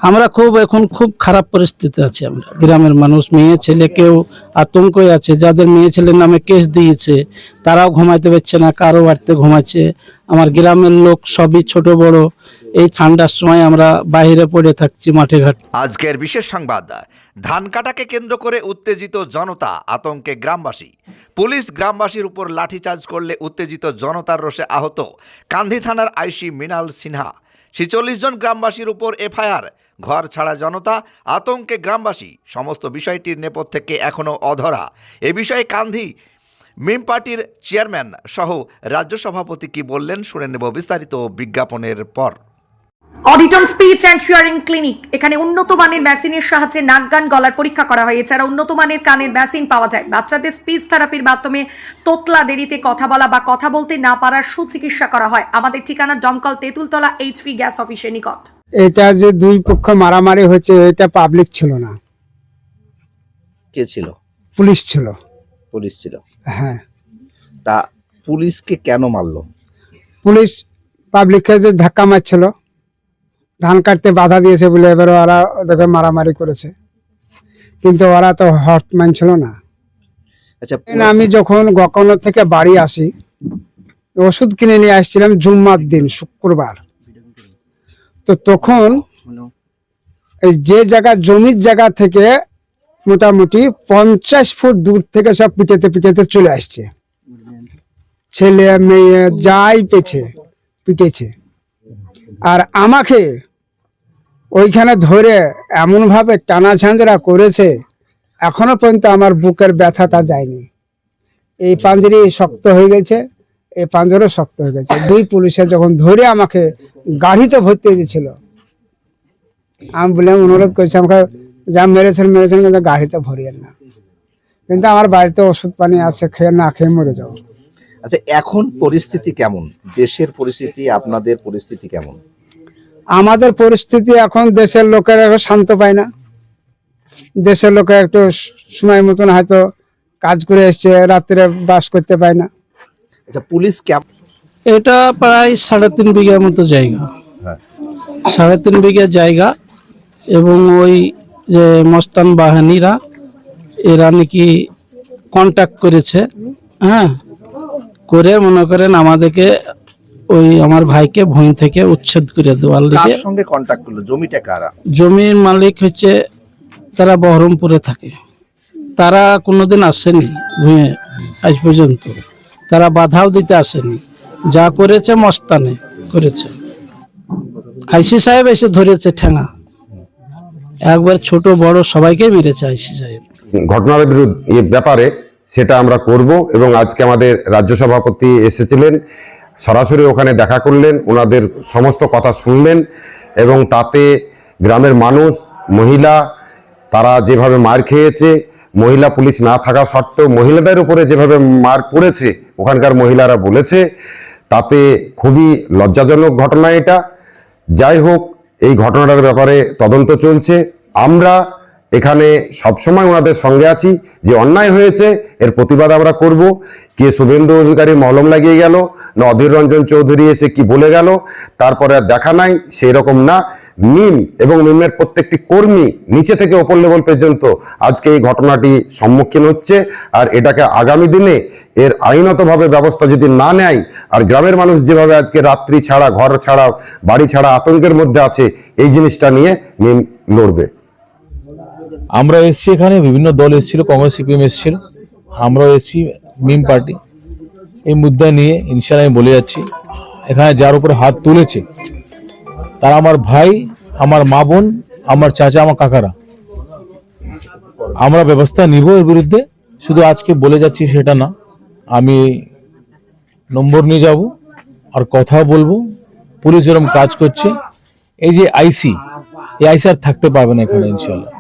আমরা এখন খুব খারাপ পরিস্থিতি আছে। আমরা গ্রামের মানুষ, মেয়ে ছেলে কেউ আতঙ্কে আছে। যাদের মেয়ে ছেলের নামে কেস দিয়েছে তারাও ঘুমাইতে পারছে না, কারো বাড়িতে ঘুমাচ্ছে। আমার গ্রামের লোক সবই ছোট বড়, এই ঠান্ডার সময় আমরা বাইরে পড়ে থাকছি মাঠে ঘাট। আজকের বিশেষ সংবাদ, ধান কাটাকে কেন্দ্র করে উত্তেজিত জনতা, আতঙ্কে গ্রামবাসী। পুলিশ গ্রামবাসীর উপর লাঠিচার্জ করলে উত্তেজিত জনতার রোষে আহত কান্ধি থানার আইসি মৃণাল সিনহা। 46 জন গ্রামবাসীর উপর এফআইআর। ঘর ছাড়া জনতা, আতঙ্কে গ্রামবাসী। সমস্ত বিষয়টির নেপথ্যে থেকে এখনও অধরা। এ বিষয়ে কান্ধি মিম পার্টির চেয়ারম্যান সহ রাজ্য সভাপতি কি বললেন শুনে নেব বিস্তারিত বিজ্ঞাপনের পর। অডিটন স্পিচ অ্যান্ড হিয়ারিং ক্লিনিক, এখানে উন্নত মানের মেশিনের সাহায্যে নাক গান গলার পরীক্ষা করা হয়। এছাড়া উন্নত মানের কানের মেশিন পাওয়া যায়। বাচ্চাদের স্পিচ থেরাপির মাধ্যমে তোতলা দেরিতে কথা বলা বা কথা বলতে না পারার সুচিকিৎসা করা হয়। আমাদের ঠিকানা দমকল তেঁতুলতলা এইচপি গ্যাস অফিসের নিকট। এটা যে দুই পক্ষ মারামারি হয়েছে, এটা পাবলিক ছিল না। কে ছিল? পুলিশ ছিল। পুলিশ ছিল। হ্যাঁ, তা পুলিশকে কেন মারলো? পুলিশ পাবলিককে যে ধাক্কা মারছিল, ধান কাটতে বাধা দিয়েছে বলে এবার ওরা ওদেরকে মারামারি করেছে। কিন্তু ওরা তো হট মানছিল না। আচ্ছা, আমি যখন গকনর থেকে বাড়ি আসি, ওষুধ কিনে নিয়ে আসছিলাম জুম্মার দিন, শুক্রবার। তো তখন এই যে জায়গা, জমির জায়গা থেকে মোটামুটি 50 ফুট দূর থেকে সব পিটাতে পিটাতে চলে আসছে। ছেলে মেয়ে যাই পিটেছে। আর আমাকে ওইখানে ধরে এমন ভাবে টানা ঝাঁঝরা করেছে, এখনো পর্যন্ত আমার বুকের ব্যথাটা যায়নি। এই পাঞ্জরি শক্ত হয়ে গেছে, এই পাঞ্জরও শক্ত হয়ে গেছে। দুই পুলিশে যখন ধরে আমাকে গাড়িতে ভর্তি দিয়েছিল, আমি বললাম, অনুরোধ করছি আমাকে, যা মেরেছেন কিন্তু গাড়িতে ভরিয়েন না। কিন্তু আমার বাড়িতে ওষুধ পানি আছে, খেয়ে না খেয়ে মরে যাবো। আচ্ছা, এখন পরিস্থিতি কেমন? দেশের পরিস্থিতি, আপনাদের পরিস্থিতি কেমন? আমাদের পরিস্থিতি এখন, দেশের লোকের এখন শান্ত পায় না। দেশের লোকের একটু সময় মতন হয়তো কাজ করে এসছে, রাত্রে বাস করতে পায় না। আচ্ছা, পুলিশ কেমন? এটা প্রায় 3.5 বিঘার মতো জায়গা। হ্যাঁ। 3.5 বিঘা জায়গা। এবং ওই যে মস্তান বাহিনীরা, এরা নাকি কন্ট্যাক্ট করেছে, হ্যাঁ, করে মনে করেন আমাদেরকে, ওই আমার ভাইকে ভূমি থেকে উচ্ছেদ করে দেওয়ার কার লিগে। সঙ্গে কন্টাক্ট করলো? জমিটা কারা? জমির মালিক হচ্ছে, তারা বহরমপুরে থাকে। তারা কোনোদিন আসেনি ভূমি আজ পর্যন্ত। তারা বাধাও দিতে আসেনি। যা করেছে মস্তানে করেছে। আইসি সাহেব এসে ধরেছে ঠেঙা, একবার ছোট বড় সবাইকে মেরেছে আইসি সাহেব। ঘটনার ব্যাপারে সেটা আমরা করব। এবং আজকে আমাদের রাজ্য সভাপতি এসেছিলেন, সরাসরি ওখানে দেখা করলেন, ওনাদের সমস্ত কথা শুনলেন। এবং তাতে গ্রামের মানুষ, মহিলা, তারা যেভাবে মার খেয়েছে, মহিলা পুলিশ না থাকা সত্ত্বেও মহিলাদের উপরে যেভাবে মার পড়েছে ওখানকার মহিলারা বলেছে, তাতে খুবই লজ্জাজনক ঘটনা এটা। যাই হোক, এই ঘটনাটার ব্যাপারে তদন্ত চলছে। আমরা এখানে সবসময় ওনাদের সঙ্গে আছি। যে অন্যায় হয়েছে এর প্রতিবাদ আমরা করব। কে শুভেন্দু অধিকারী মলম লাগিয়ে গেল, না অধীর রঞ্জন চৌধুরী এসে কি বলে গেল, তারপরে আর দেখা নাই, সেই রকম না। মিম এবং মিমের প্রত্যেকটি কর্মী নিচে থেকে ওপর লেভেল পর্যন্ত আজকে এই ঘটনাটি সম্মুখীন হচ্ছে। আর এটাকে আগামী দিনে এর আইনতভাবে ব্যবস্থা যদি না নেয়, আর গ্রামের মানুষ যেভাবে আজকে রাত্রি ছাড়া, ঘর ছাড়া, বাড়ি ছাড়া আতঙ্কের মধ্যে আছে, এই জিনিসটা নিয়ে মিম লড়বে। আমরা এসছি, এখানে বিভিন্ন দল এসেছিল, কংগ্রেস সিপিএম এসেছিল, আমরাও এসছি মিম পার্টি। এই মুদ্রা নিয়ে ইনশাআল্লাহ আমি বলে যাচ্ছি, এখানে যার উপরে হাত তুলেছে তারা আমার ভাই, আমার মা বোন, আমার চাচা, আমার কাকারা। আমরা ব্যবস্থা নিব এর বিরুদ্ধে। শুধু আজকে বলে যাচ্ছি সেটা না, আমি নম্বর নিয়ে যাব আর কথাও বলবো। পুলিশ এরকম কাজ করছে। এই যে আইসি, এই আইসি আর থাকতে পারবে না এখানে ইনশাআল্লাহ।